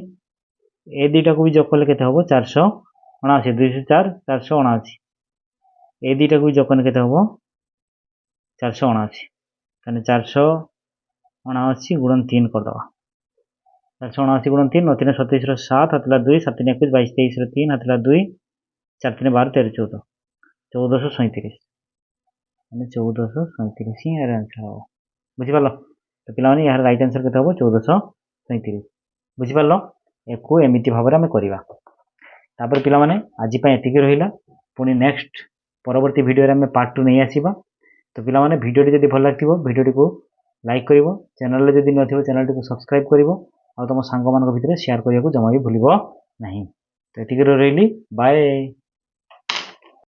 ए दुटा को भी जोग कले केते हो 479 204 479 ए दुटा को भी जोग करने केते हो 479 ताने 479 गुणन 3 करदवा 479 गुणन 3 9 3 27 7 हाथ 2 7 3 21 22 23 3 हाथ 2 4 3 12 13 14 1437 1437 ही यार आंसर हम बुझिपार तो पे यार राइट आंसर के 1437 बुझिपार एक एमती भाव में करवा तापर पिला माने आज एतिक रहा पुणी नेक्स्ट परवर्ती वीडियो में पार्ट 2 नहीं आसवा तो पिला माने वीडियो जब भल लगे वीडियो को लाइक कर चैनल जदि न चैनल को सब्सक्राइब कर तुम सांग मान भितर शेयर करने को जमा भी भूल ना तो ये रही बाय।